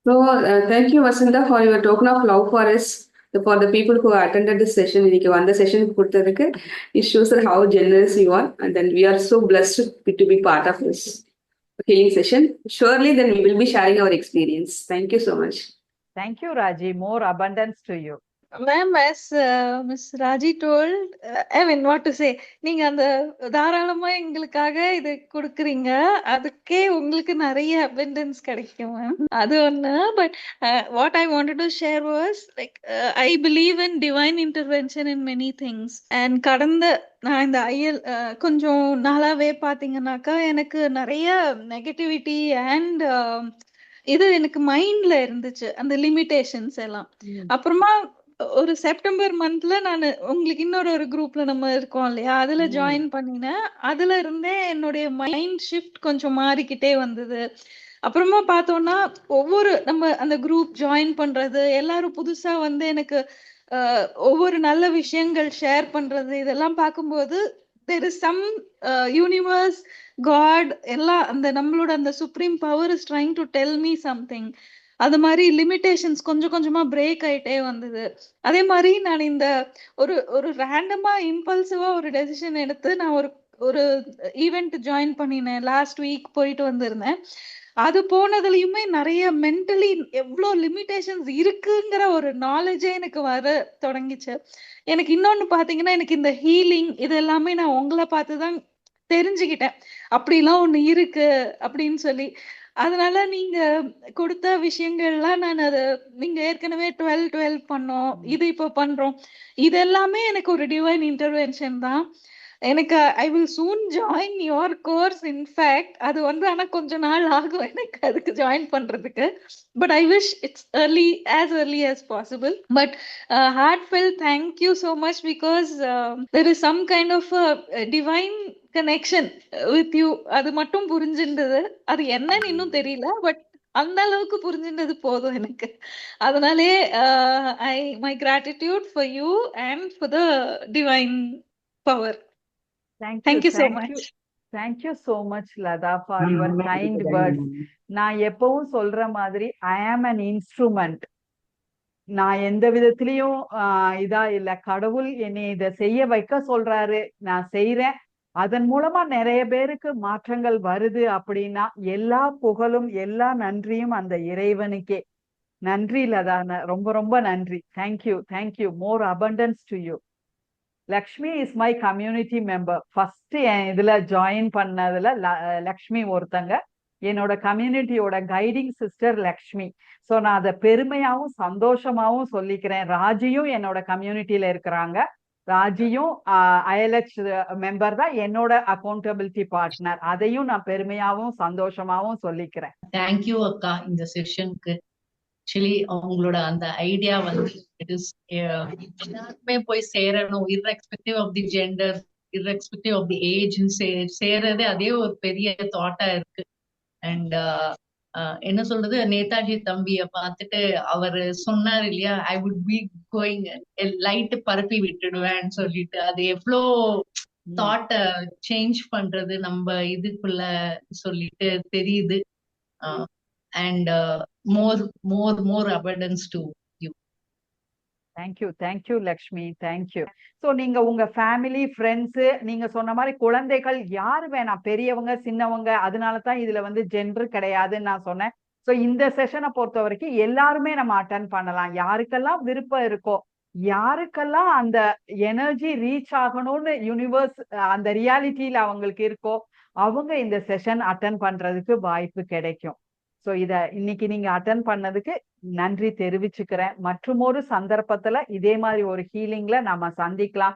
So, thank you, Vasanta, for your token of love for us. For the people who attended this session, இன்னைக்கு வந்த செஷனுக்கு கொடுத்ததுக்கு it shows that how generous you are, and then we are so blessed to be part of this healing session. Surely, then we will be sharing our experience. Thank you so much. Thank you, Raji. More abundance to you. Ma'am, as Miss Raji told, I mean, what to say, நீங்க அந்த தாராளமா எங்களுக்காக இது கொடுக்குறீங்க, அதுக்கே உங்களுக்கு நிறைய abundance கிடைக்கும் மேம். அது ஒண்ணு. But what I wanted to share was like I believe in divine intervention in many things. And கடந்த நான் இந்த ஐஎல் கொஞ்சம் நாளாவே பாத்தீங்கன்னாக்கா எனக்கு நிறைய நெகட்டிவிட்டி அண்ட் இது எனக்கு மைண்ட்ல இருந்துச்சு, அந்த லிமிடேஷன்ஸ் எல்லாம். அப்புறமா ஒரு செப்டம்பர் மந்த்ல நான் உங்களுக்கு இன்னொரு குரூப்ல நம்ம இருக்கோம் இல்லையா, அதுல ஜாயின் பண்ணினேன். அதுல இருந்தே என்னுடைய மைண்ட் ஷிஃப்ட் கொஞ்சம் மாறிக்கிட்டே வந்தது. அப்புறமா பார்த்தோம்னா ஒவ்வொரு நம்ம அந்த குரூப் ஜாயின் பண்றது, எல்லாரும் புதுசா வந்து எனக்கு ஒவ்வொரு நல்ல விஷயங்கள் ஷேர் பண்றது, இதெல்லாம் பார்க்கும்போது there is some universe, God, எல்லாம் அந்த நம்மளோட அந்த supreme power is trying to tell me something. அது மாதிரி லிமிடேஷன்ஸ் கொஞ்சம் கொஞ்சமா பிரேக் ஆயிட்டே வந்தது. அதே மாதிரி நான் இந்த ஒரு ரேண்டமா இம்பல்சிவா ஒரு டெசிஷன் எடுத்து நான் ஒரு ஈவெண்ட் ஜாயின் பண்ணினேன். லாஸ்ட் வீக் போயிட்டு வந்திருந்தேன். அது போனதுலயுமே நிறைய மென்டலி எவ்வளோ லிமிடேஷன்ஸ் இருக்குங்கிற ஒரு நாலேஜே எனக்கு வர தொடங்கிச்சு. எனக்கு இன்னொன்னு பாத்தீங்கன்னா, எனக்கு இந்த ஹீலிங் இது எல்லாமே நான் உங்களை பார்த்துதான் தெரிஞ்சுக்கிட்டேன், அப்படிலாம் ஒண்ணு இருக்கு அப்படின்னு சொல்லி. அதனால நீங்க கொடுத்த விஷயங்கள்லாம் நான் அதை நீங்க ஏற்கனவே 12 பண்ணோம், இது இப்போ பண்றோம், இது எல்லாமே எனக்கு ஒரு டிவைன் இன்டர்வென்ஷன் தான். எனக்கு I will soon join your course. In fact அது வந்து ஆனா கொஞ்ச நாள் ஆகும் எனக்கு அதுக்கு ஜாயின் பண்றதுக்கு. But I wish it's early as possible. But heartfelt thank you so much, because there is some kind of a divine connection with you. அது மட்டும் புரிஞ்சிருந்தது, அது என்னன்னு இன்னும் தெரியல, பட் அந்த அளவுக்கு புரிஞ்சின்றது போதும் எனக்கு. அதனாலே my gratitude for you and for the divine power. Thank you so much. Thank you so much, Lada, for your kind words. நான் எப்பவும் சொல்ற மாதிரி I am an instrument. நான் எந்த விதத்திலையும் இதா இல்ல, கடவுள் என்னை இதை செய்ய வைக்க சொல்றாரு, நான் செய்யறேன். அதன் மூலமா நிறைய பேருக்கு மாற்றங்கள் வருது அப்படின்னா எல்லா புகழும் எல்லா நன்றியும் அந்த இறைவனுக்கே. நன்றி லதா, ரொம்ப ரொம்ப நன்றி. Thank you. More abundance to you. Lakshmi is my community member. First இதுல ஜாயின் பண்ணதுல லக்ஷ்மி ஒருத்தங்க என்னோட கம்யூனிட்டியோட கைடிங் சிஸ்டர் லக்ஷ்மி. ஸோ நான் அதை பெருமையாவும் சந்தோஷமாவும் சொல்லிக்கிறேன். ராஜியும் என்னோட கம்யூனிட்டியில இருக்கிறாங்க. ராஜியும் ILH மெம்பர் தான், என்னோட அக்கௌண்டபிலிட்டி பார்ட்னர். அதையும் நான் பெருமையாவும் சந்தோஷமாவும் சொல்லிக்கிறேன். தேங்க்யூ அக்கா இந்த செஷனுக்கு. ஆக்சுவலி அவங்களோட அந்த ஐடியா வந்து இட் இஸ் எல்லாருமே போய் சேரணும், irrespective of the gender, irrespective of the age, சேரதே அதே ஒரு பெரிய தாட்டா இருக்கு. அண்ட் என்ன சொல்றது, நேதாஜி தம்பிய பார்த்துட்டு அவரு சொன்னார் இல்லையா, I would be going light பரப்பி விட்டுடுவேன்னு சொல்லிட்டு, அது எவ்வளோ தாட்ட சேஞ்ச் பண்றது நம்ம இதுக்குள்ள சொல்லிட்டு தெரியுது. And more abundance to you. Thank you Lakshmi, thank you. So நீங்க உங்க ஃபேமிலி, ஃப்ரெண்ட்ஸ், நீங்க சொன்ன மாதிரி குழந்தைகள் யாரு வேணாம், பெரியவங்க சின்னவங்க, அதனாலதான் இதுல வந்து ஜெண்டர் கிடையாதுன்னு நான் சொன்னேன். ஸோ இந்த செஷனை பொறுத்த வரைக்கும் எல்லாருமே நம்ம அட்டன் பண்ணலாம். யாருக்கெல்லாம் விருப்பம் இருக்கோ, யாருக்கெல்லாம் அந்த எனர்ஜி ரீச் ஆகணும்னு யூனிவர்ஸ் அந்த ரியாலிட்டியில அவங்களுக்கு இருக்கோ, அவங்க இந்த செஷன் அட்டன் பண்றதுக்கு வாய்ப்பு கிடைக்கும். ஸோ இன்னைக்கு நீங்க அட்டன் பண்ணதுக்கு நன்றி தெரிவிச்சுக்கிறேன். மற்றும் ஒரு சந்தர்ப்பத்துல இதே மாதிரி ஒரு ஹீலிங்ல நாம சந்திக்கலாம்.